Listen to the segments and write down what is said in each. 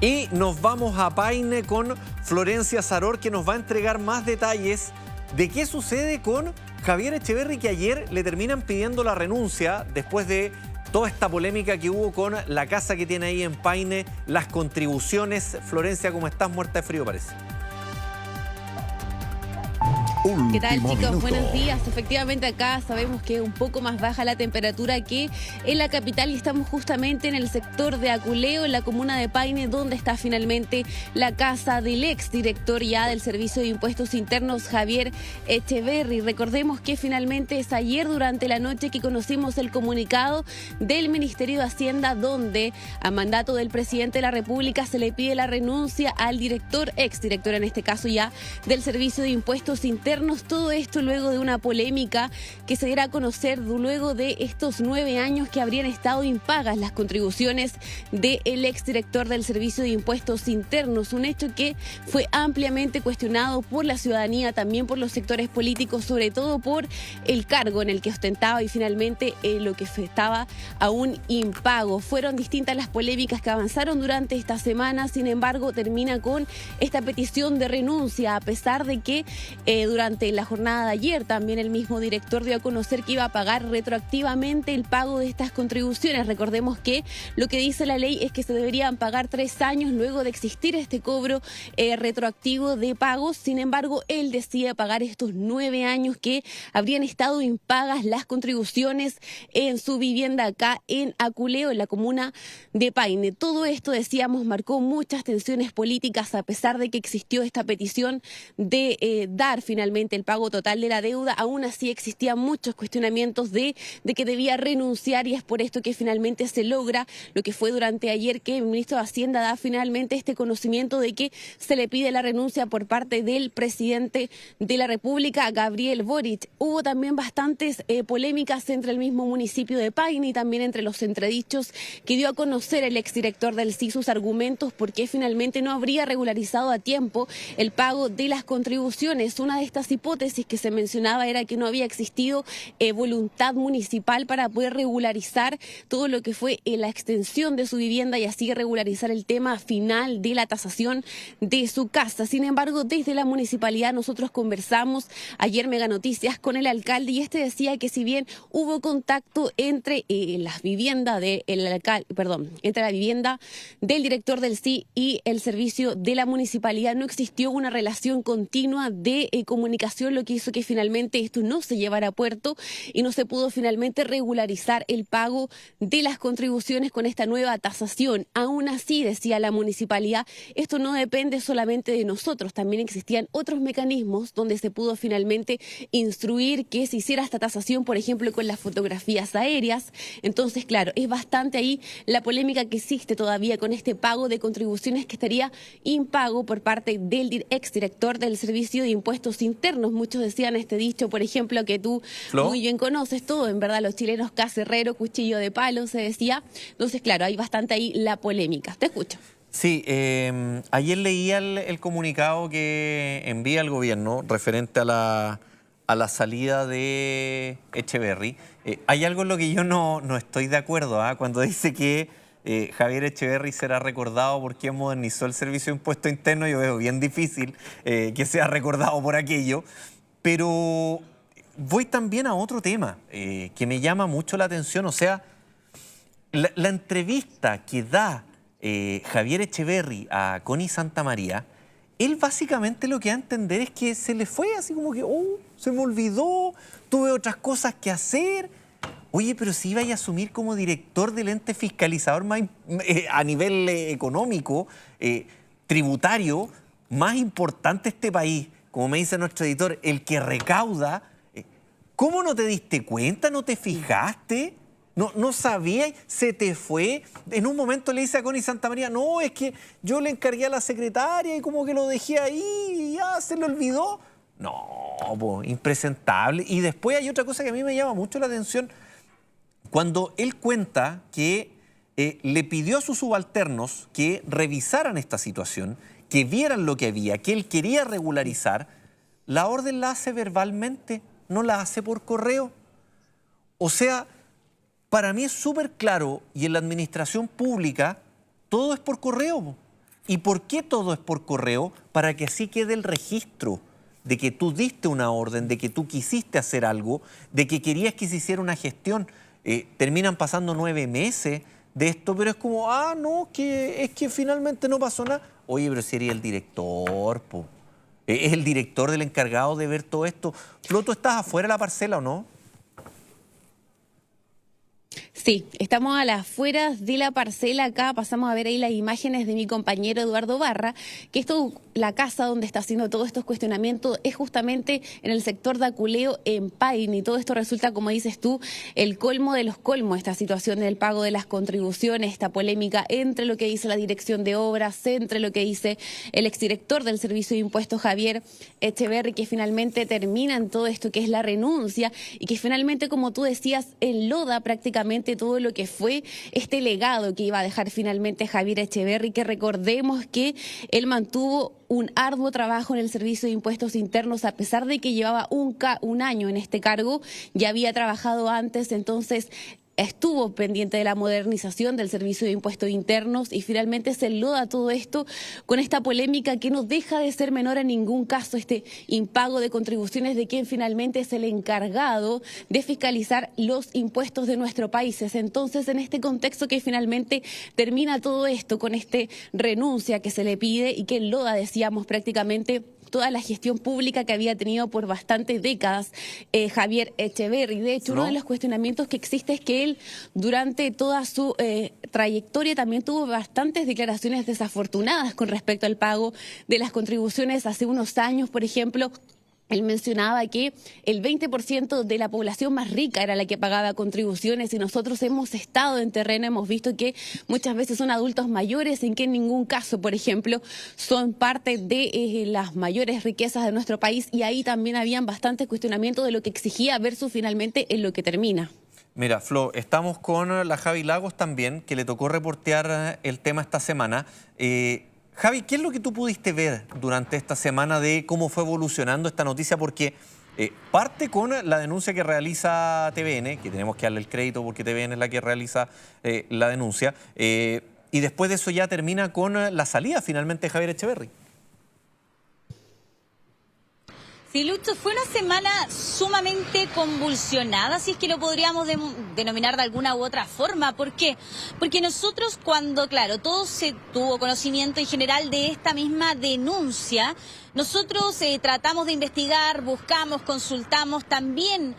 Y nos vamos a Paine con Florencia Saror, que nos va a entregar más detalles de qué sucede con Javier Echeverri, que ayer le terminan pidiendo la renuncia después de toda esta polémica que hubo con la casa que tiene ahí en Paine, las contribuciones. Florencia, ¿cómo estás? Muerta de frío, parece. ¿Qué tal, chicos? Buenos días. Efectivamente, acá sabemos que es un poco más baja la temperatura que en la capital y estamos justamente en el sector de Aculeo, en la comuna de Paine, donde está finalmente la casa del exdirector ya del Servicio de Impuestos Internos, Javier Echeverri. Recordemos que finalmente es ayer durante la noche que conocimos el comunicado del Ministerio de Hacienda, donde a mandato del presidente de la República se le pide la renuncia al director, exdirector en este caso ya, del Servicio de Impuestos Internos. Todo esto luego de una polémica que se diera a conocer luego de estos 9 años que habrían estado impagas las contribuciones del exdirector del Servicio de Impuestos Internos. Un hecho que fue ampliamente cuestionado por la ciudadanía, también por los sectores políticos, sobre todo por el cargo en el que ostentaba y finalmente lo que estaba aún impago. Fueron distintas las polémicas que avanzaron durante esta semana, sin embargo termina con esta petición de renuncia, a pesar de que durante la jornada de ayer también el mismo director dio a conocer que iba a pagar retroactivamente el pago de estas contribuciones. Recordemos que lo que dice la ley es que se deberían pagar 3 años luego de existir este cobro retroactivo de pagos. Sin embargo, él decide pagar estos 9 años que habrían estado impagas las contribuciones en su vivienda acá en Aculeo, en la comuna de Paine. Todo esto, decíamos, marcó muchas tensiones políticas, a pesar de que existió esta petición de dar finalmente el pago total de la deuda. Aún así existían muchos cuestionamientos de que debía renunciar, y es por esto que finalmente se logra lo que fue durante ayer, que el ministro de Hacienda da finalmente este conocimiento de que se le pide la renuncia por parte del presidente de la República, Gabriel Boric. Hubo también bastantes polémicas entre el mismo municipio de Paine y también entre los entredichos que dio a conocer el exdirector del SI, sus argumentos por qué finalmente no habría regularizado a tiempo el pago de las contribuciones. Una de estas hipótesis que se mencionaba era que no había existido voluntad municipal para poder regularizar todo lo que fue la extensión de su vivienda y así regularizar el tema final de la tasación de su casa. Sin embargo, desde la municipalidad nosotros conversamos ayer Mega Noticias con el alcalde, y este decía que si bien hubo contacto entre las viviendas entre la vivienda del director del SI y el servicio de la municipalidad, no existió una relación continua de comunicación, lo que hizo que finalmente esto no se llevara a puerto y no se pudo finalmente regularizar el pago de las contribuciones con esta nueva tasación. Aún así, decía la municipalidad, esto no depende solamente de nosotros, también existían otros mecanismos donde se pudo finalmente instruir que se hiciera esta tasación, por ejemplo, con las fotografías aéreas. Entonces, claro, es bastante ahí la polémica que existe todavía con este pago de contribuciones que estaría impago por parte del exdirector del Servicio de Impuestos Internos. Muchos decían este dicho, por ejemplo, que tú muy bien conoces todo, en verdad, los chilenos caserrero, cuchillo de palo, se decía. Entonces, claro, hay bastante ahí la polémica. Te escucho. Sí, ayer leía el comunicado que envía el gobierno referente a la salida de Echeverri. Hay algo en lo que yo no estoy de acuerdo, cuando dice que Javier Echeverri será recordado porque modernizó el Servicio de Impuestos Internos. Yo veo bien difícil que sea recordado por aquello, pero voy también a otro tema que me llama mucho la atención. O sea, la entrevista que da Javier Echeverri a Connie Santamaría, él básicamente lo que da a entender es que se le fue así como que, se me olvidó, tuve otras cosas que hacer. Oye, pero si iba a asumir como director del ente fiscalizador más, a nivel económico, tributario, más importante de este país, como me dice nuestro editor, el que recauda. ¿Cómo no te diste cuenta? ¿No te fijaste? ¿No sabías? ¿Se te fue? En un momento le dice a Connie Santamaría, no, es que yo le encargué a la secretaria y como que lo dejé ahí y ya se le olvidó. No, impresentable. Y después hay otra cosa que a mí me llama mucho la atención. Cuando él cuenta que le pidió a sus subalternos que revisaran esta situación, que vieran lo que había, que él quería regularizar, la orden la hace verbalmente, no la hace por correo. O sea, para mí es súper claro, y en la administración pública todo es por correo. ¿Y por qué todo es por correo? Para que así quede el registro de que tú diste una orden, de que tú quisiste hacer algo, de que querías que se hiciera una gestión. Terminan pasando 9 meses de esto, pero es como, no, es que finalmente no pasó nada. Oye, pero sería el director, po. Es el director del encargado de ver todo esto. Flo, ¿tú estás afuera de la parcela o no? Sí, estamos a las afueras de la parcela. Acá pasamos a ver ahí las imágenes de mi compañero Eduardo Barra, que la casa donde está haciendo todos estos cuestionamientos es justamente en el sector de Aculeo, en Paine, y todo esto resulta, como dices tú, el colmo de los colmos, esta situación del pago de las contribuciones, esta polémica entre lo que dice la dirección de obras, entre lo que dice el exdirector del Servicio de Impuestos, Javier Echeverri, que finalmente termina en todo esto que es la renuncia y que finalmente, como tú decías, enloda prácticamente todo lo que fue este legado que iba a dejar finalmente Javier Echeverri, que recordemos que él mantuvo un arduo trabajo en el Servicio de Impuestos Internos, a pesar de que llevaba un año en este cargo, ya había trabajado antes, entonces estuvo pendiente de la modernización del Servicio de Impuestos Internos y finalmente se enloda todo esto con esta polémica que no deja de ser menor en ningún caso, este impago de contribuciones de quien finalmente es el encargado de fiscalizar los impuestos de nuestro país. Entonces, en este contexto que finalmente termina todo esto con este renuncia que se le pide y que enloda, decíamos, prácticamente toda la gestión pública que había tenido por bastantes décadas Javier Echeverri. De hecho, uno de los cuestionamientos que existe es que él, durante toda su trayectoria, también tuvo bastantes declaraciones desafortunadas con respecto al pago de las contribuciones. Hace unos años, por ejemplo, él mencionaba que el 20% de la población más rica era la que pagaba contribuciones, y nosotros hemos estado en terreno, hemos visto que muchas veces son adultos mayores en que en ningún caso, por ejemplo, son parte de las mayores riquezas de nuestro país, y ahí también habían bastantes cuestionamientos de lo que exigía versus finalmente en lo que termina. Mira, Flo, estamos con la Javi Lagos también, que le tocó reportear el tema esta semana. Javi, ¿qué es lo que tú pudiste ver durante esta semana de cómo fue evolucionando esta noticia? Porque parte con la denuncia que realiza TVN, que tenemos que darle el crédito porque TVN es la que realiza la denuncia, y después de eso ya termina con la salida finalmente de Javier Echeverri. Sí, Lucho, fue una semana sumamente convulsionada, si es que lo podríamos denominar de alguna u otra forma. ¿Por qué? Porque nosotros cuando, claro, todo se tuvo conocimiento en general de esta misma denuncia, nosotros tratamos de investigar, buscamos, consultamos, también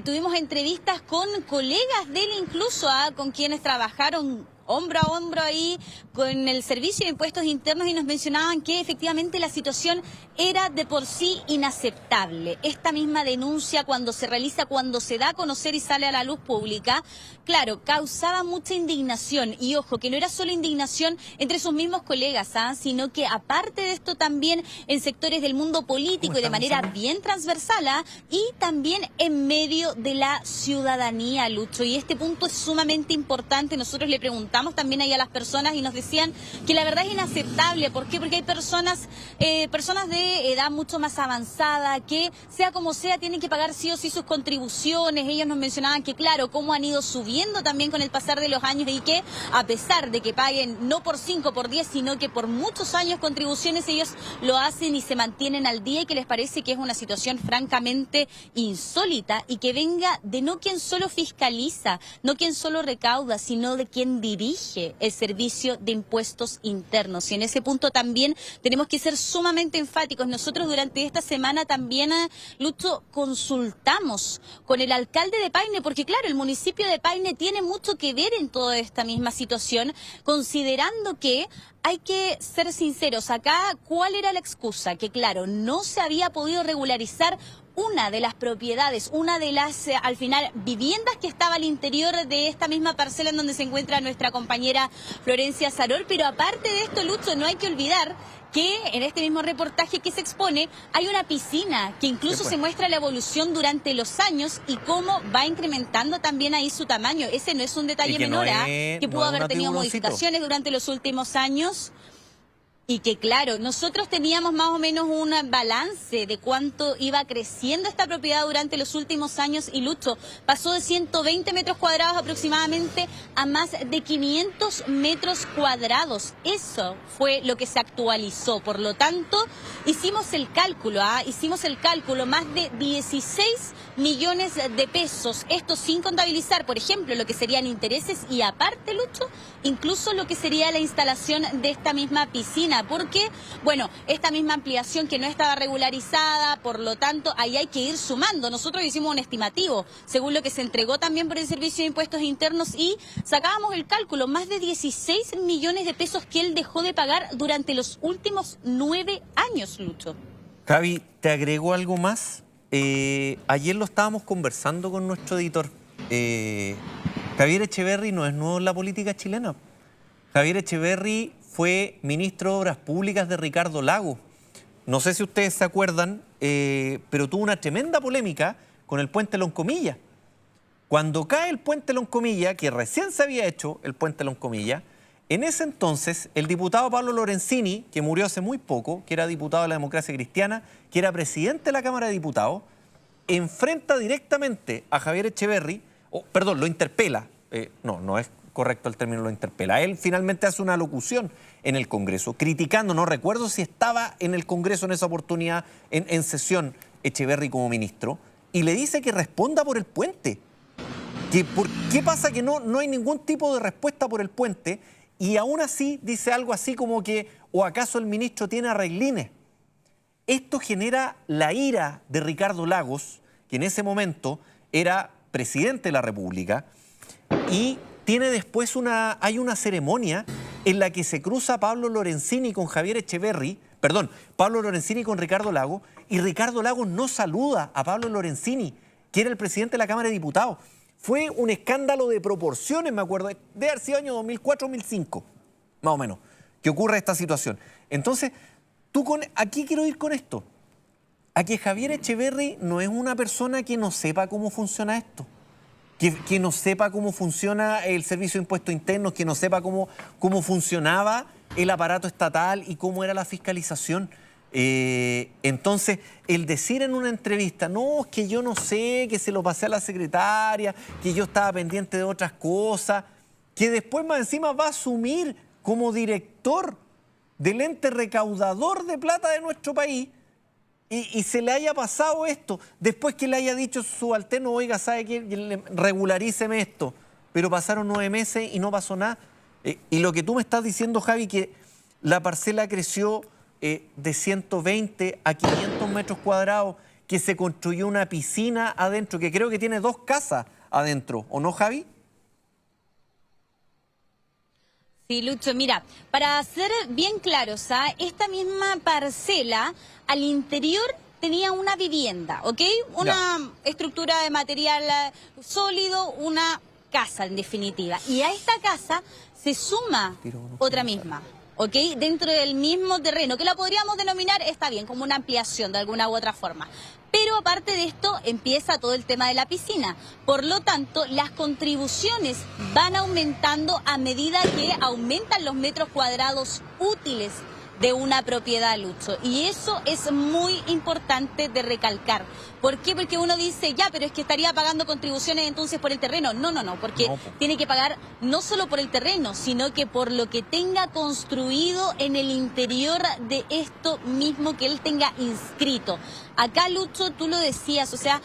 tuvimos entrevistas con colegas de él incluso, con quienes trabajaron hombro a hombro ahí con el Servicio de Impuestos Internos, y nos mencionaban que efectivamente la situación era de por sí inaceptable. Esta misma denuncia, cuando se realiza, cuando se da a conocer y sale a la luz pública, claro, causaba mucha indignación. Y ojo, que no era solo indignación entre sus mismos colegas, sino que aparte de esto también en sectores del mundo político y de manera bien transversal, y también en medio de la ciudadanía, Lucho. Y este punto es sumamente importante. Nosotros le preguntamos también ahí a las personas y nos decían que la verdad es inaceptable. ¿Por qué? Porque hay personas de edad mucho más avanzada que, sea como sea, tienen que pagar sí o sí sus contribuciones. Ellos nos mencionaban que, claro, cómo han ido subiendo también con el pasar de los años, y que a pesar de que paguen no por 5, por 10, sino que por muchos años contribuciones, ellos lo hacen y se mantienen al día, y que les parece que es una situación francamente insólita, y que venga de no quien solo fiscaliza, no quien solo recauda, sino de quien dirige el Servicio de Impuestos Internos. Y en ese punto también tenemos que ser sumamente enfáticos. Nosotros durante esta semana también, Lucho, consultamos con el alcalde de Paine, porque claro, el municipio de Paine tiene mucho que ver en toda esta misma situación, considerando que hay que ser sinceros acá. ¿Cuál era la excusa? Que claro, no se había podido regularizar una de las propiedades, una de las, al final, viviendas que estaba al interior de esta misma parcela en donde se encuentra nuestra compañera Florencia Sarol. Pero aparte de esto, Lucho, no hay que olvidar que en este mismo reportaje que se expone hay una piscina que incluso se muestra la evolución durante los años y cómo va incrementando también ahí su tamaño. Ese no es un detalle menor, que pudo haber tenido modificaciones durante los últimos años. Y que claro, nosotros teníamos más o menos un balance de cuánto iba creciendo esta propiedad durante los últimos años y Lucho pasó de 120 metros cuadrados aproximadamente a más de 500 metros cuadrados. Eso fue lo que se actualizó. Por lo tanto, hicimos el cálculo, más de 16 millones de pesos. Esto sin contabilizar, por ejemplo, lo que serían intereses y aparte, Lucho, incluso lo que sería la instalación de esta misma piscina. Porque, bueno, esta misma ampliación que no estaba regularizada, por lo tanto, ahí hay que ir sumando. Nosotros hicimos un estimativo, según lo que se entregó también por el Servicio de Impuestos Internos, y sacábamos el cálculo, más de 16 millones de pesos que él dejó de pagar durante los últimos 9 años, Lucho. Javi, ¿te agregó algo más? Ayer lo estábamos conversando con nuestro editor. Javier Echeverry no es nuevo en la política chilena. Javier Echeverry fue ministro de Obras Públicas de Ricardo Lagos. No sé si ustedes se acuerdan, pero tuvo una tremenda polémica con el puente Loncomilla. Cuando cae el puente Loncomilla, que recién se había hecho el puente Loncomilla, en ese entonces el diputado Pablo Lorenzini, que murió hace muy poco, que era diputado de la Democracia Cristiana, que era presidente de la Cámara de Diputados, enfrenta directamente a Javier Echeverry, lo interpela, no es correcto el término, lo interpela. Él finalmente hace una locución en el Congreso, criticando, no recuerdo si estaba en el Congreso en esa oportunidad, en sesión Echeverry como ministro, y le dice que responda por el puente. ¿Por qué pasa que no hay ningún tipo de respuesta por el puente? Y aún así dice algo así como que, ¿o acaso el ministro tiene arreglines? Esto genera la ira de Ricardo Lagos, que en ese momento era presidente de la República, y tiene después hay una ceremonia en la que se cruza Pablo Lorenzini con Javier Echeverry, Pablo Lorenzini con Ricardo Lagos, y Ricardo Lagos no saluda a Pablo Lorenzini, que era el presidente de la Cámara de Diputados. Fue un escándalo de proporciones, me acuerdo, de haber sido año 2004-2005, más o menos, que ocurre esta situación. Entonces, aquí quiero ir con esto, a que Javier Echeverry no es una persona que no sepa cómo funciona esto. Que no sepa cómo funciona el Servicio de Impuestos Internos, que no sepa cómo funcionaba el aparato estatal y cómo era la fiscalización. Entonces, el decir en una entrevista, no, es que yo no sé, que se lo pasé a la secretaria, que yo estaba pendiente de otras cosas, que después más encima va a asumir como director del ente recaudador de plata de nuestro país, y se le haya pasado esto, después que le haya dicho su subalterno, oiga, ¿sabe qué? Regularíceme esto. Pero pasaron 9 meses y no pasó nada. Y lo que tú me estás diciendo, Javi, que la parcela creció de 120 a 500 metros cuadrados, que se construyó una piscina adentro, que creo que tiene 2 casas adentro, ¿o no, Javi? Sí, Lucho, mira, para ser bien claros, esta misma parcela al interior tenía una vivienda, ¿ok? Una estructura de material sólido, una casa en definitiva. Y a esta casa se suma otra misma, ¿ok? Dentro del mismo terreno, que la podríamos denominar, está bien, como una ampliación de alguna u otra forma. Pero aparte de esto empieza todo el tema de la piscina. Por lo tanto, las contribuciones van aumentando a medida que aumentan los metros cuadrados útiles de una propiedad, Lucho. Y eso es muy importante de recalcar. ¿Por qué? Porque uno dice, ya, pero es que estaría pagando contribuciones entonces por el terreno. No, porque tiene que pagar no solo por el terreno, sino que por lo que tenga construido en el interior de esto mismo que él tenga inscrito. Acá, Lucho, tú lo decías, o sea,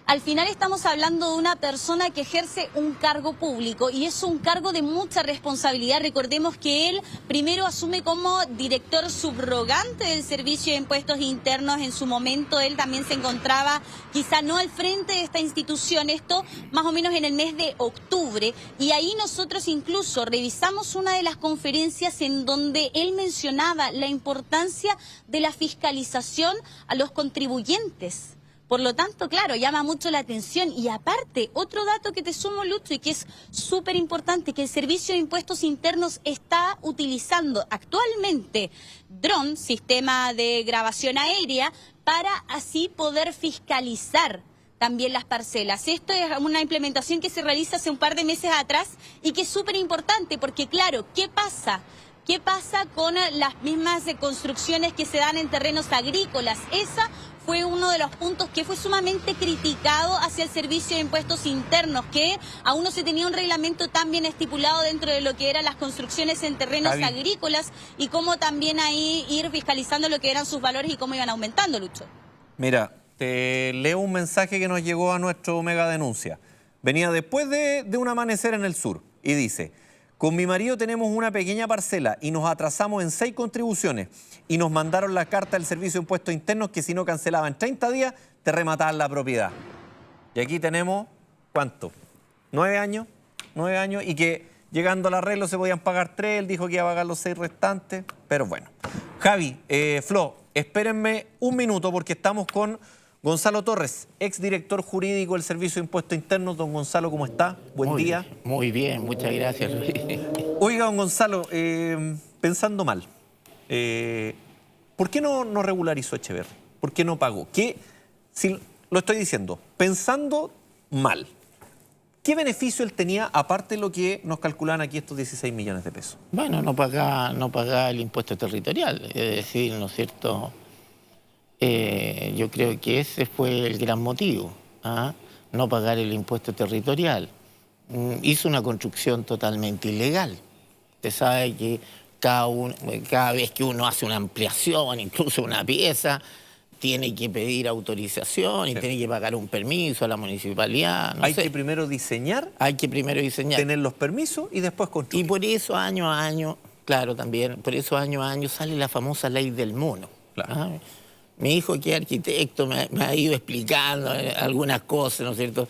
al final estamos hablando de una persona que ejerce un cargo público y es un cargo de mucha responsabilidad. Recordemos que él primero asume como director subrogante del Servicio de Impuestos Internos. En su momento él también se encontraba quizá no al frente de esta institución, esto más o menos en el mes de octubre. Y ahí nosotros incluso revisamos una de las conferencias en donde él mencionaba la importancia de la fiscalización a los contribuyentes. Por lo tanto, claro, llama mucho la atención. Y aparte, otro dato que te sumo, Lucho, y que es súper importante, que el Servicio de Impuestos Internos está utilizando actualmente dron, sistema de grabación aérea, para así poder fiscalizar también las parcelas. Esto es una implementación que se realiza hace un par de meses atrás y que es súper importante porque, claro, ¿qué pasa? ¿Qué pasa con las mismas construcciones que se dan en terrenos agrícolas? Esa fue uno de los puntos que fue sumamente criticado hacia el Servicio de Impuestos Internos, que aún no se tenía un reglamento tan bien estipulado dentro de lo que eran las construcciones en terrenos agrícolas y cómo también ahí ir fiscalizando lo que eran sus valores y cómo iban aumentando, Lucho. Mira, te leo un mensaje que nos llegó a nuestro Mega Denuncia. Venía después de un amanecer en el sur y dice: con mi marido tenemos una pequeña parcela y nos atrasamos en 6 contribuciones y nos mandaron la carta del Servicio de Impuestos Internos que si no cancelaban 30 días te remataban la propiedad. Y aquí tenemos, ¿cuánto? 9 años, 9 años, y que llegando al arreglo se podían pagar 3, él dijo que iba a pagar los 6 restantes, pero bueno. Javi, Flo, espérenme un minuto porque estamos con Gonzalo Torres, exdirector jurídico del Servicio de Impuestos Internos. Don Gonzalo, ¿cómo está? Buen día. Muy bien, muchas gracias, Luis. Oiga, don Gonzalo, pensando mal, ¿por qué no regularizó Echeverri? ¿Por qué no pagó? Si lo estoy diciendo, pensando mal, ¿qué beneficio él tenía aparte de lo que nos calculaban aquí estos 16 millones de pesos? Bueno, no pagaba el impuesto territorial, es decir, ¿no es cierto? Yo creo que ese fue el gran motivo, ¿ah? No pagar el impuesto territorial. Hizo una construcción totalmente ilegal. Usted sabe que cada vez que uno hace una ampliación, incluso una pieza, tiene que pedir autorización y tiene que pagar un permiso a la municipalidad. Hay que primero diseñar. Hay que primero diseñar. Tener los permisos y después construir. Y por eso año a año, claro, también, por eso año a año sale la famosa ley del mono. Claro. ¿Ah? Mi hijo, que es arquitecto, me ha ido explicando algunas cosas, ¿no es cierto?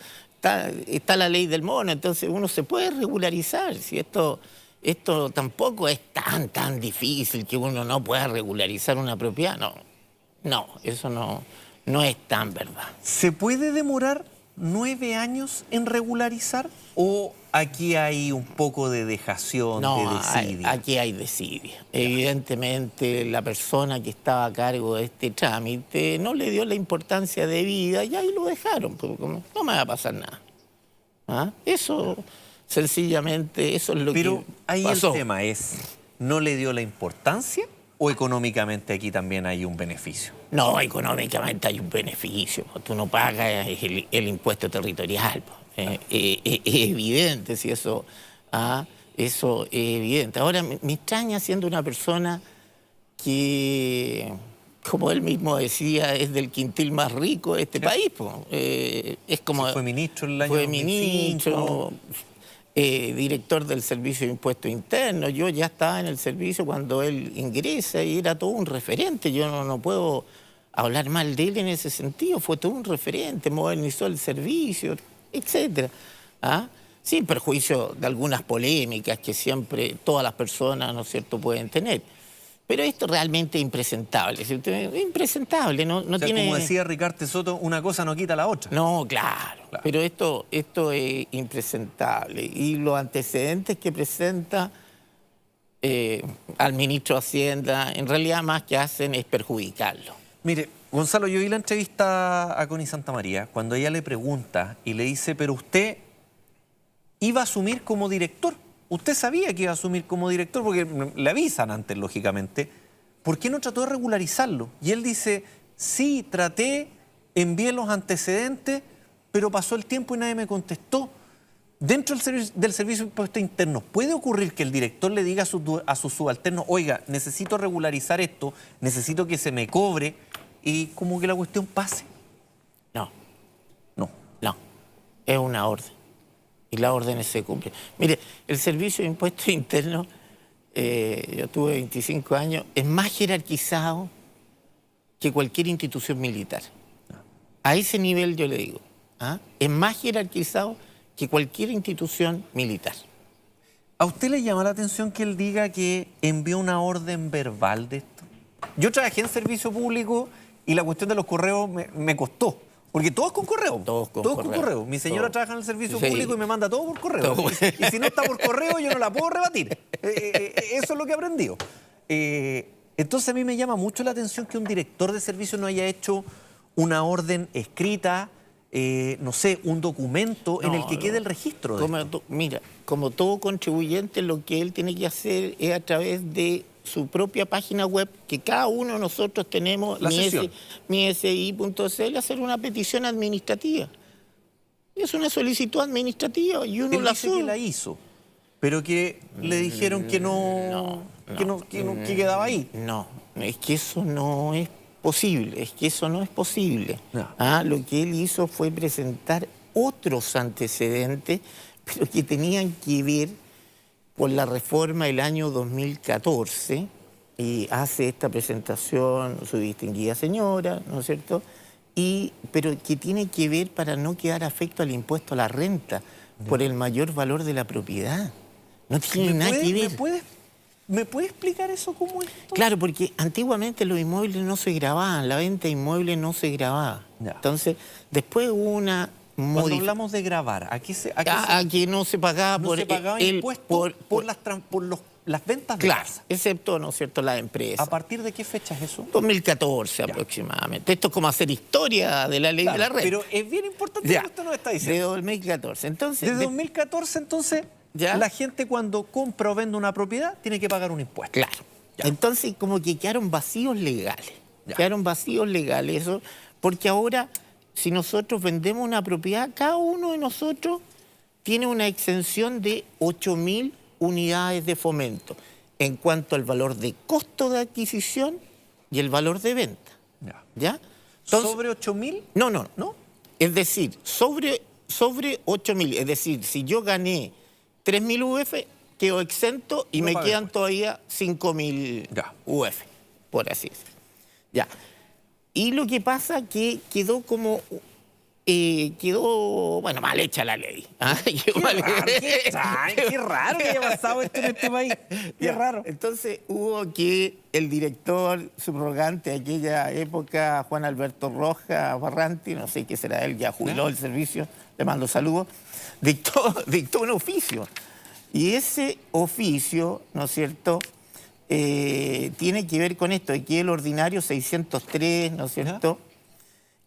Está la ley del mono, entonces uno se puede regularizar. Si esto tampoco es tan difícil que uno no pueda regularizar una propiedad. No, eso no es tan verdad. ¿Se puede demorar 9 años en regularizar? ¿O aquí hay un poco de dejación, de desidia? Aquí hay desidia. Evidentemente, la persona que estaba a cargo de este trámite no le dio la importancia debida y ahí lo dejaron, porque como, no me va a pasar nada. ¿Ah? Eso, sencillamente, eso es lo que pasó. Pero ahí el tema es, ¿no le dio la importancia o económicamente aquí también hay un beneficio? No, económicamente hay un beneficio. Tú no pagas el impuesto territorial. Es evidente, si eso es evidente. Ahora, me extraña siendo una persona que, como él mismo decía, es del quintil más rico de este país. Es como, fue ministro en el año 2005. Director del Servicio de Impuestos Internos. Yo ya estaba en el servicio cuando él ingresa y era todo un referente. Yo no puedo hablar mal de él en ese sentido. Fue todo un referente, modernizó el servicio, etc. Sin perjuicio de algunas polémicas que siempre todas las personas, ¿no es cierto?, pueden tener. Pero esto realmente es impresentable. Es impresentable, no tiene... Como decía Ricardo Soto, una cosa no quita la otra. No, claro. Pero esto es impresentable. Y los antecedentes que presenta al ministro de Hacienda, en realidad más que hacen es perjudicarlo. Mire, Gonzalo, yo vi la entrevista a Connie Santamaría cuando ella le pregunta y le dice, pero usted iba a asumir como director. Usted sabía que iba a asumir como director porque le avisan antes, lógicamente. ¿Por qué no trató de regularizarlo? Y él dice, sí, traté, envié los antecedentes, pero pasó el tiempo y nadie me contestó. Dentro del Servicio de Impuestos Internos, ¿puede ocurrir que el director le diga a sus subalternos, oiga, necesito regularizar esto, necesito que se me cobre, y como que la cuestión pase? No. No. No. Es una orden. Y las órdenes se cumplen. Mire, el Servicio de Impuestos Internos, yo tuve 25 años, es más jerarquizado que cualquier institución militar. A ese nivel yo le digo, es más jerarquizado que cualquier institución militar. ¿A usted le llama la atención que él diga que envió una orden verbal de esto? Yo trabajé en servicio público y la cuestión de los correos me costó. Porque todo es con correo. Todos con correo. Mi señora trabaja en el servicio público y me manda todo por correo. Y si no está por correo, yo no la puedo rebatir. Eso es lo que he aprendido. Entonces a mí me llama mucho la atención que un director de servicio no haya hecho una orden escrita, no sé, un documento en el que quede el registro de esto? Mira, como todo contribuyente, lo que él tiene que hacer es a través de su propia página web, que cada uno de nosotros tenemos, mi.si.cl, hacer una petición administrativa. Es una solicitud administrativa y uno Él la dice que sube. la hizo, pero que le dijeron que que quedaba ahí. No, es que eso no es posible, No. Lo que él hizo fue presentar otros antecedentes, pero que tenían que ver con la reforma del año 2014, y hace esta presentación su distinguida señora, ¿no es cierto? Pero que tiene que ver para no quedar afecto al impuesto a la renta por el mayor valor de la propiedad. No tiene nada que ver. ¿Me puede explicar eso cómo es? Claro, porque antiguamente los inmuebles no se grababan, la venta de inmuebles no se grababa. Ya. Entonces, después hubo una Cuando hablamos de grabar, que no se pagaba no por se pagaba el impuesto por las ventas de claro, casa. excepto, ¿no es cierto?, la empresa. ¿A partir de qué fecha es eso? 2014 aproximadamente. Esto es como hacer historia de la ley de la renta. Pero es bien importante Ya, lo que usted nos está de diciendo. 2014. Entonces, Desde 2014, entonces, Ya. la gente cuando compra o vende una propiedad tiene que pagar un impuesto. claro. Ya. Entonces, como que quedaron vacíos legales. Ya. Quedaron vacíos legales, eso, porque ahora, si nosotros vendemos una propiedad, cada uno de nosotros tiene una exención de 8.000 unidades de fomento en cuanto al valor de costo de adquisición y el valor de venta. Ya. ¿Ya? ¿Sobre 8.000? No. Es decir, sobre 8.000. Es decir, si yo gané 3.000 UF, quedo exento y No me paga quedan impuesto. todavía 5.000 Ya. UF, por así decirlo. Ya. Y lo que pasa que quedó como... bueno, mal hecha la ley. Qué raro que haya pasado esto en este país. Qué Ya. raro. Entonces hubo que el director subrogante de aquella época, Juan Alberto Rojas Barranti, no sé qué será él, ya jubiló el servicio, le mando saludos, dictó un oficio. Y ese oficio, ¿no es cierto?, tiene que ver con esto, aquí el ordinario 603, ¿no es cierto?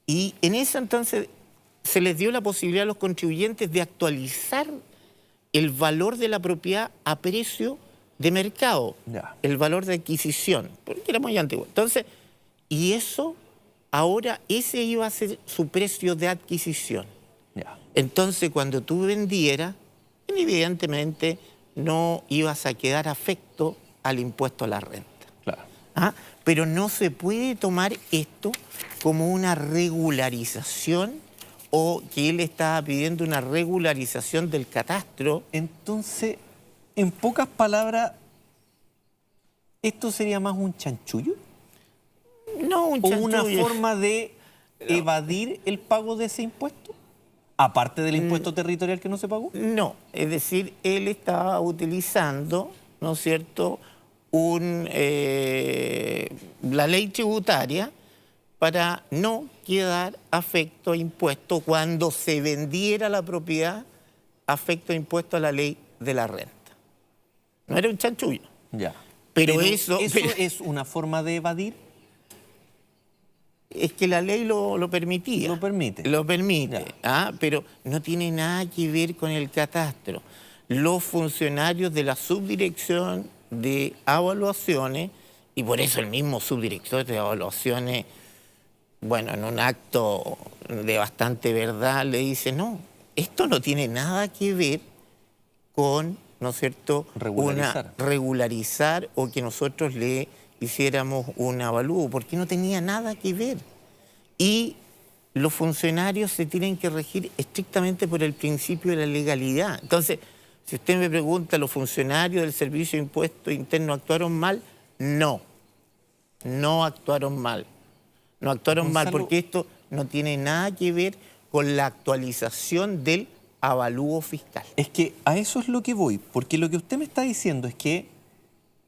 Y en eso entonces se les dio la posibilidad a los contribuyentes de actualizar el valor de la propiedad a precio de mercado, Ya. el valor de adquisición, porque era muy antiguo. Entonces, y eso, ahora ese iba a ser su precio de adquisición. Ya. Entonces, cuando tú vendieras, evidentemente no ibas a quedar afecto al impuesto a la renta. Claro. Pero no se puede tomar esto como una regularización o que él estaba pidiendo una regularización del catastro. Entonces, en pocas palabras, ¿esto sería más un chanchullo? No, un ¿O una chanchullo. forma de evadir el pago de ese impuesto? Aparte del impuesto territorial que no se pagó. No, es decir, él estaba utilizando, ¿no es cierto?, la ley tributaria para no quedar afecto a impuesto cuando se vendiera la propiedad, afecto a impuesto a la ley de la renta. No era un chanchullo. Ya. Pero eso es una forma de evadir. Es que la ley lo permitía. Lo permite. Lo permite, pero no tiene nada que ver con el catastro. Los funcionarios de la subdirección de evaluaciones, y por eso el mismo subdirector de evaluaciones, bueno, en un acto de bastante verdad, le dice, no, esto no tiene nada que ver con, ¿no es cierto?, regularizar o que nosotros le hiciéramos un avalúo, porque no tenía nada que ver. Y los funcionarios se tienen que regir estrictamente por el principio de la legalidad. Entonces, si usted me pregunta, ¿los funcionarios del Servicio de Impuestos Internos actuaron mal? No, no actuaron mal. No actuaron mal porque esto no tiene nada que ver con la actualización del avalúo fiscal. Es que a eso es lo que voy, porque lo que usted me está diciendo es que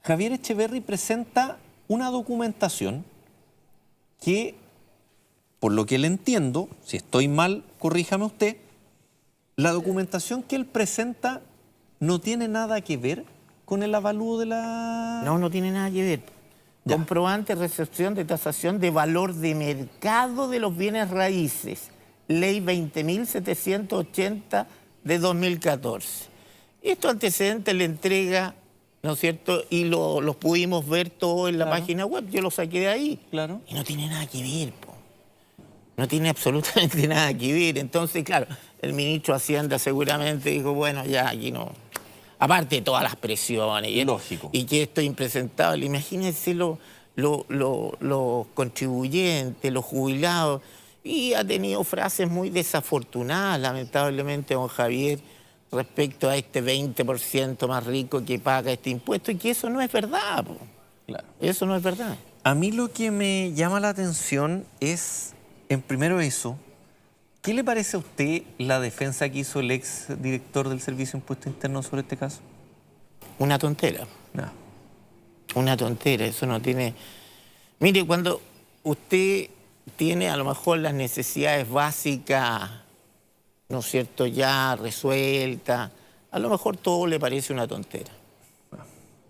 Javier Echeverry presenta una documentación que, por lo que le entiendo, si estoy mal, corríjame usted, la documentación que él presenta no tiene nada que ver con el avalúo de la... No, no tiene nada que ver. Ya. Comprobante, recepción de tasación de valor de mercado de los bienes raíces. ley 20.780 de 2014. Estos antecedentes le entrega, ¿no es cierto? Y los pudimos ver todo en la página web, yo los saqué de ahí. Claro. Y no tiene nada que ver, po. No tiene absolutamente nada que ver. Entonces, claro, el ministro de Hacienda seguramente dijo, bueno, ya aquí no. Aparte de todas las presiones. Lógico. Y que esto es impresentable. Imagínense los contribuyentes, los jubilados. Y ha tenido frases muy desafortunadas, lamentablemente, don Javier, respecto a este 20% más rico que paga este impuesto. Y que eso no es verdad, po. Claro. Eso no es verdad. A mí lo que me llama la atención es, en primero eso, ¿qué le parece a usted la defensa que hizo el ex director del Servicio de Impuesto Interno sobre este caso? Una tontera. No. Una tontera, eso no tiene... Mire, cuando usted tiene a lo mejor las necesidades básicas, ¿no es cierto?, ya resueltas, a lo mejor todo le parece una tontera.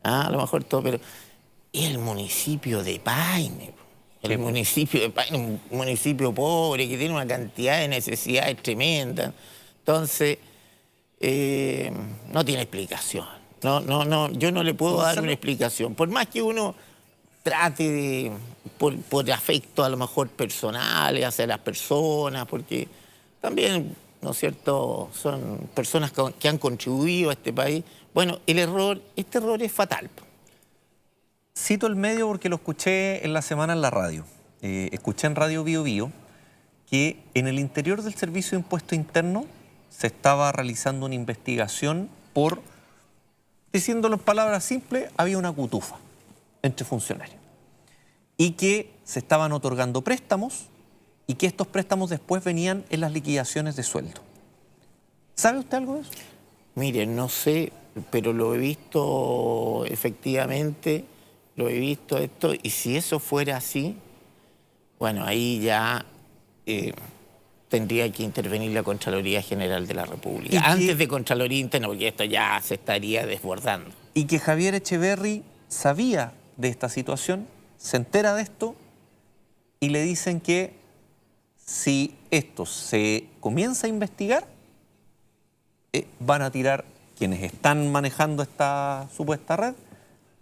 A lo mejor todo, pero... Es el municipio de Paine, el municipio de Paine, un municipio pobre que tiene una cantidad de necesidades tremendas. Entonces, no tiene explicación. No, yo no le puedo dar una explicación. Por más que uno trate de, por afecto a lo mejor personales hacia las personas, porque también, ¿no es cierto?, son personas que han contribuido a este país. Bueno, este error es fatal. Cito el medio porque lo escuché en la semana en la radio. Escuché en Radio Bio Bio que en el interior del Servicio de Impuesto Interno se estaba realizando una investigación por, diciéndolo en palabras simples, había una cutufa entre funcionarios. Y que se estaban otorgando préstamos y que estos préstamos después venían en las liquidaciones de sueldo. ¿Sabe usted algo de eso? Mire, no sé, pero lo he visto efectivamente... Lo he visto esto, y si eso fuera así, bueno, ahí ya tendría que intervenir la Contraloría General de la República. Antes de Contraloría Interna, porque esto ya se estaría desbordando. Y que Javier Echeverry sabía de esta situación, se entera de esto y le dicen que si esto se comienza a investigar, van a tirar, quienes están manejando esta supuesta red,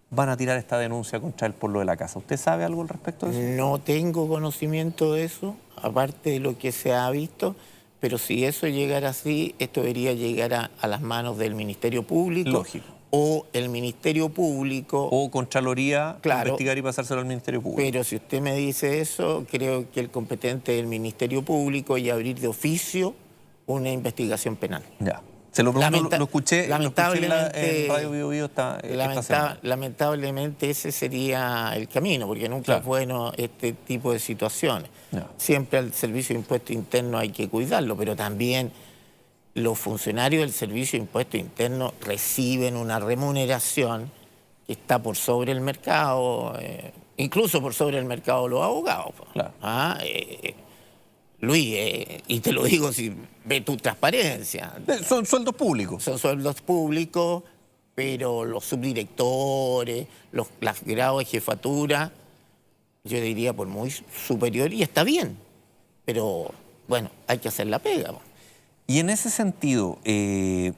van a tirar esta denuncia contra él por lo de la casa. ¿Usted sabe algo al respecto de eso? No tengo conocimiento de eso, aparte de lo que se ha visto, pero si eso llegara así, esto debería llegar a las manos del Ministerio Público. Lógico. O el Ministerio Público. O Contraloría, claro, investigar y pasárselo al Ministerio Público. Pero si usted me dice eso, creo que el competente es el Ministerio Público y abrir de oficio una investigación penal. Ya. Se lo pregunto, lo escuché en Radio Bio Bio esta semana. Lamentablemente ese sería el camino, porque nunca es bueno este tipo de situaciones. No. Siempre al Servicio de Impuesto Interno hay que cuidarlo, pero también los funcionarios del Servicio de Impuesto Interno reciben una remuneración que está por sobre el mercado, incluso por sobre el mercado de los abogados. Claro. Luis, y te lo digo si ve tu transparencia. Son sueldos públicos. Son sueldos públicos, pero los subdirectores, los grados de jefatura, yo diría por muy superior, y está bien. Pero, bueno, hay que hacer la pega. Y en ese sentido, que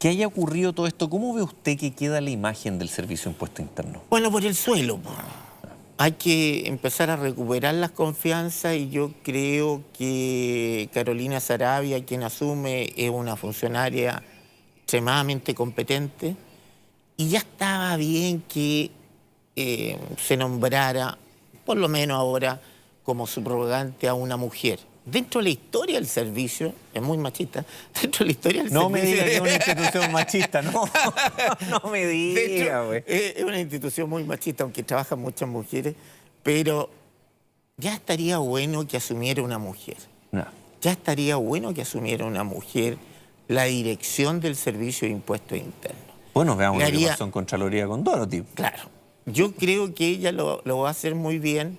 haya ocurrido todo esto, ¿cómo ve usted que queda la imagen del Servicio de Impuesto Interno? Bueno, por el suelo. Hay que empezar a recuperar las confianzas y yo creo que Carolina Saravia, quien asume, es una funcionaria extremadamente competente y ya estaba bien que se nombrara, por lo menos ahora, como subrogante a una mujer. Dentro de la historia del servicio, es muy machista, dentro de la historia del servicio... No me diga que es una institución machista, no, no me diga, güey. Es una institución muy machista, aunque trabajan muchas mujeres, pero ya estaría bueno que asumiera una mujer. No. Ya estaría bueno que asumiera una mujer la dirección del Servicio de Impuestos Internos. Bueno, veamos lo que pasó en Contraloría con Dorothy. Claro, yo creo que ella lo va a hacer muy bien.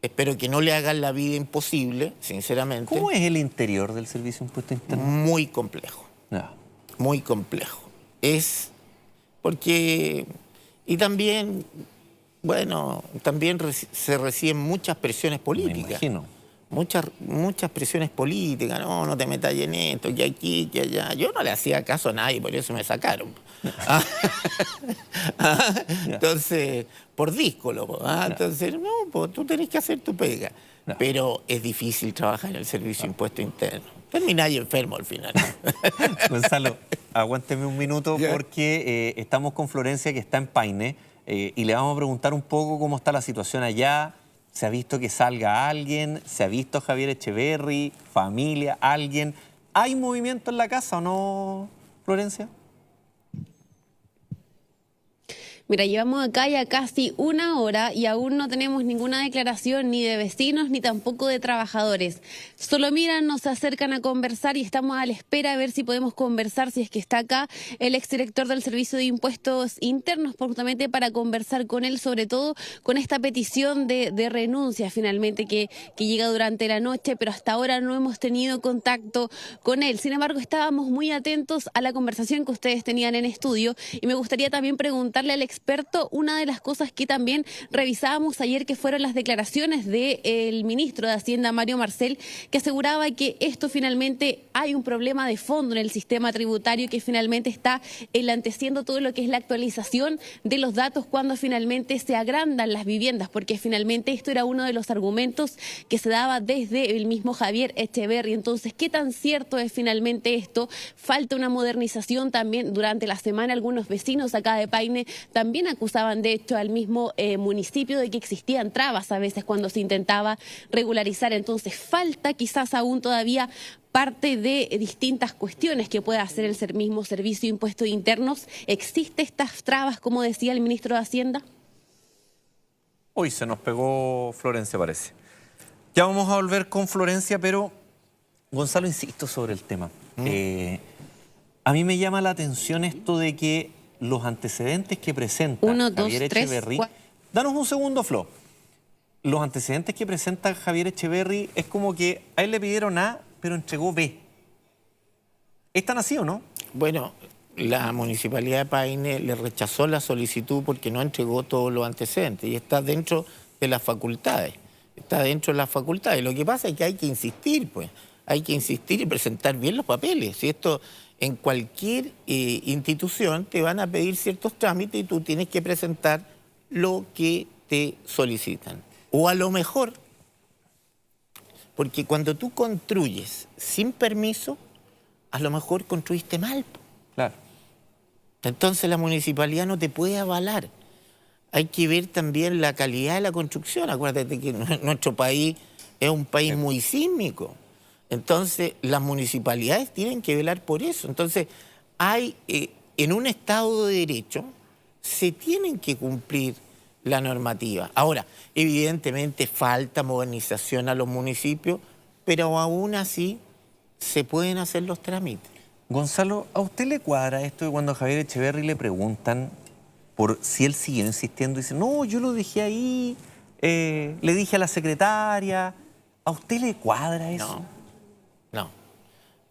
Espero que no le hagan la vida imposible, sinceramente. ¿Cómo es el interior del Servicio de Impuesto Interno? Muy complejo. No. Muy complejo. Es porque... Y también, bueno, también se reciben muchas presiones políticas. Me imagino. muchas presiones políticas, no te metas en esto, que aquí, que allá. Yo no le hacía caso a nadie, por eso me sacaron. Entonces, por díscolo. Entonces, no, pues tú tenés que hacer tu pega. Pero es difícil trabajar en el servicio de impuesto interno. Termináis enfermo al final. Gonzalo, aguánteme un minuto porque estamos con Florencia, que está en Paine, y le vamos a preguntar un poco cómo está la situación allá. ¿Se ha visto que salga alguien? ¿Se ha visto a Javier Echeverry? ¿Familia? ¿Alguien? ¿Hay movimiento en la casa o no, Florencia? Mira, llevamos acá ya casi una hora y aún no tenemos ninguna declaración ni de vecinos ni tampoco de trabajadores. Solo miran, nos acercan a conversar y estamos a la espera a ver si podemos conversar, si es que está acá el exdirector del Servicio de Impuestos Internos, justamente para conversar con él, sobre todo con esta petición de renuncia finalmente que llega durante la noche, pero hasta ahora no hemos tenido contacto con él. Sin embargo, estábamos muy atentos a la conversación que ustedes tenían en estudio y me gustaría también preguntarle al experto una de las cosas que también revisábamos ayer, que fueron las declaraciones del ministro de Hacienda, Mario Marcel, que aseguraba que esto finalmente hay un problema de fondo en el sistema tributario, que finalmente está enlenteciendo todo lo que es la actualización de los datos cuando finalmente se agrandan las viviendas, porque finalmente esto era uno de los argumentos que se daba desde el mismo Javier Echeverry. Entonces, ¿qué tan cierto es finalmente esto? Falta una modernización también. Durante la semana algunos vecinos acá de Paine también acusaban de hecho al mismo municipio de que existían trabas a veces cuando se intentaba regularizar. Entonces falta quizás aún todavía parte de distintas cuestiones que pueda hacer el mismo Servicio de Impuestos Internos. ¿Existe estas trabas, como decía el ministro de Hacienda? Hoy se nos pegó Florencia, parece. Ya vamos a volver con Florencia, pero Gonzalo, insisto sobre el tema. A mí me llama la atención esto de que los antecedentes que presenta Javier Echeverry... Danos un segundo, Flo. Los antecedentes que presenta Javier Echeverry es como que a él le pidieron A, pero entregó B. ¿Es tan así o no? Bueno, la Municipalidad de Paine le rechazó la solicitud porque no entregó todos los antecedentes y está dentro de las facultades. Está dentro de las facultades. Lo que pasa es que hay que insistir, pues. Hay que insistir y presentar bien los papeles. Si esto... En cualquier institución te van a pedir ciertos trámites y tú tienes que presentar lo que te solicitan. O a lo mejor, porque cuando tú construyes sin permiso, a lo mejor construiste mal. Claro. Entonces la municipalidad no te puede avalar. Hay que ver también la calidad de la construcción. Acuérdate que nuestro país es un país muy sísmico. Entonces, las municipalidades tienen que velar por eso. Entonces, en un Estado de Derecho se tienen que cumplir la normativa. Ahora, evidentemente falta modernización a los municipios, pero aún así se pueden hacer los trámites. Gonzalo, ¿a usted le cuadra esto de cuando a Javier Echeverry le preguntan por si él sigue insistiendo y dice, no, yo lo dejé ahí, le dije a la secretaria? ¿A usted le cuadra eso?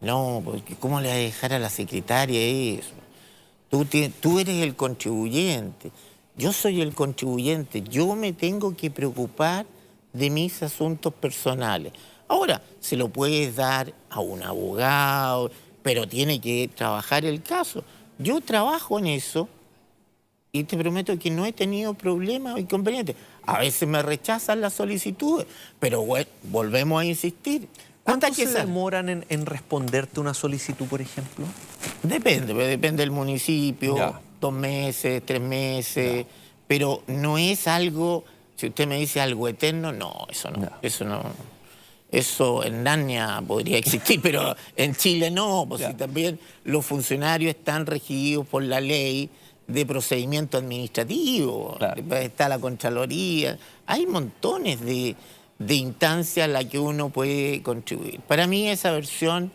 No, porque ¿cómo le va a dejar a la secretaria eso? Tú eres el contribuyente, yo soy el contribuyente, yo me tengo que preocupar de mis asuntos personales. Ahora, se lo puedes dar a un abogado, pero tiene que trabajar el caso. Yo trabajo en eso y te prometo que no he tenido problemas o inconvenientes. A veces me rechazan las solicitudes, pero bueno, volvemos a insistir. ¿Cuánto se demoran en responderte una solicitud, por ejemplo? Depende del municipio, 2 meses, 3 meses, pero no es algo, si usted me dice algo eterno, no, eso no. Eso en Narnia podría existir, pero en Chile no, pues si también los funcionarios están regidos por la ley de procedimiento administrativo, está la Contraloría, hay montones de instancias a las que uno puede contribuir. Para mí esa versión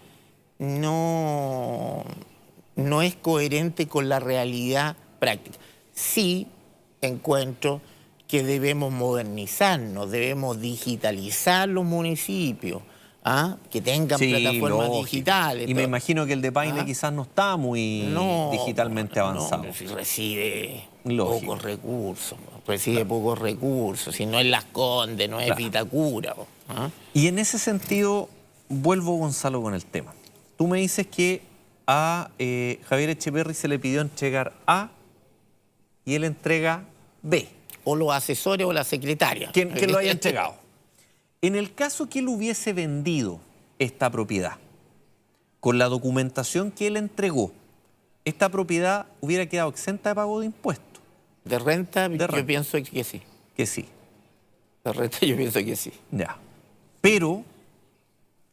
no es coherente con la realidad práctica. Sí encuentro que debemos modernizarnos, debemos digitalizar los municipios, que tengan plataformas digitales. Y me imagino que el de Paine quizás no está muy digitalmente avanzado. No, si recibe pocos recursos, si no es Las Condes, no es Vitacura. ¿Ah? Y en ese sentido, vuelvo, Gonzalo, con el tema. Tú me dices que a Javier Etcheverry se le pidió entregar A y él entrega B. O los asesores o la secretaria. Que lo haya entregado. En el caso que él hubiese vendido esta propiedad, con la documentación que él entregó, esta propiedad hubiera quedado exenta de pago de impuestos. De renta, De yo renta. pienso que sí. Que sí. De renta yo pienso que sí. Ya. Pero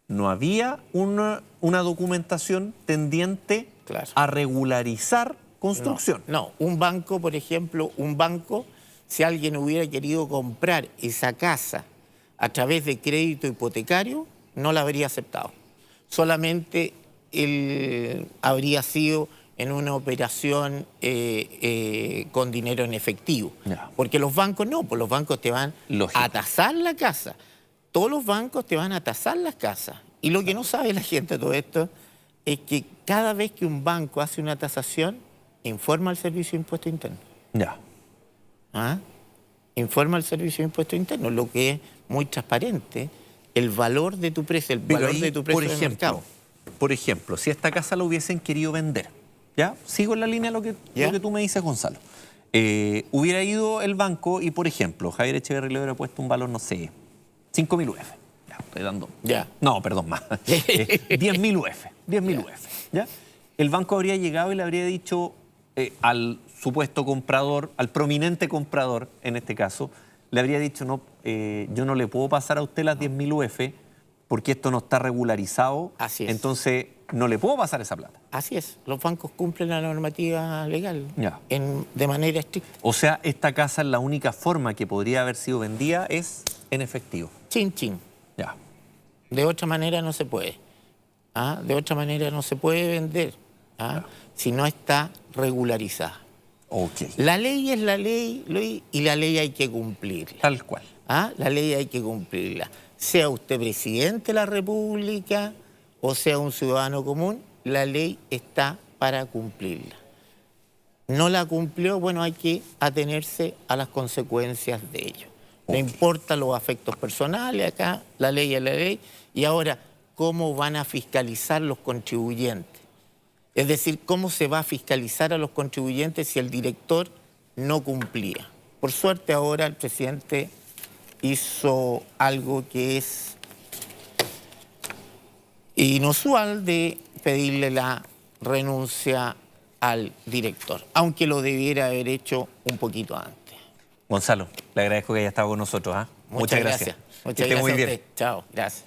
no había una documentación tendiente Claro. a regularizar construcción. No, un banco, por ejemplo, si alguien hubiera querido comprar esa casa a través de crédito hipotecario, no la habría aceptado. Solamente él habría sido en una operación con dinero en efectivo. Ya. Porque los bancos no, pues los bancos te van Lógico. a tasar la casa. Todos los bancos te van a tasar las casas. Y lo que no sabe la gente de todo esto es que cada vez que un banco hace una tasación, informa al Servicio de Impuesto Interno. Ya. ¿Ah? Informa al Servicio de Impuesto Interno, lo que es muy transparente, el valor de tu precio, el Pero valor ahí, de tu precio de mercado. por ejemplo, si esta casa la hubiesen querido vender, ¿ya? Sigo en la línea de ¿Ya? lo que tú me dices, Gonzalo. Hubiera ido el banco y, por ejemplo, Javier Etcheverry le hubiera puesto un valor, no sé, 5.000 UF. Ya, estoy dando. Ya. No, perdón, más. 10.000 UF. 10.000 Ya. UF. ¿Ya? El banco habría llegado y le habría dicho al supuesto comprador, al prominente comprador, en este caso, le habría dicho, no, yo no le puedo pasar a usted las 10.000 UF porque esto no está regularizado. Así es. Entonces, no le puedo pasar esa plata. Así es, los bancos cumplen la normativa legal Ya. de manera estricta. O sea, esta casa, la única forma que podría haber sido vendida es en efectivo. Chin, chin. Ya. De otra manera no se puede. ¿Ah? De otra manera no se puede vender, ¿ah? Si no está regularizada. Ok. La ley es la ley, Luis, y la ley hay que cumplirla. Tal cual. ¿Ah? La ley hay que cumplirla. Sea usted presidente de la República o sea un ciudadano común, la ley está para cumplirla. No la cumplió, bueno, hay que atenerse a las consecuencias de ello. No Ok. importa los afectos personales, acá la ley es la ley. Y ahora, ¿cómo van a fiscalizar los contribuyentes? Es decir, ¿cómo se va a fiscalizar a los contribuyentes si el director no cumplía? Por suerte ahora el presidente hizo algo que es inusual, de pedirle la renuncia al director, aunque lo debiera haber hecho un poquito antes. Gonzalo, le agradezco que haya estado con nosotros. ¿Ah? Muchas gracias. Muchas Que esté gracias muy a bien. usted. Chao, gracias.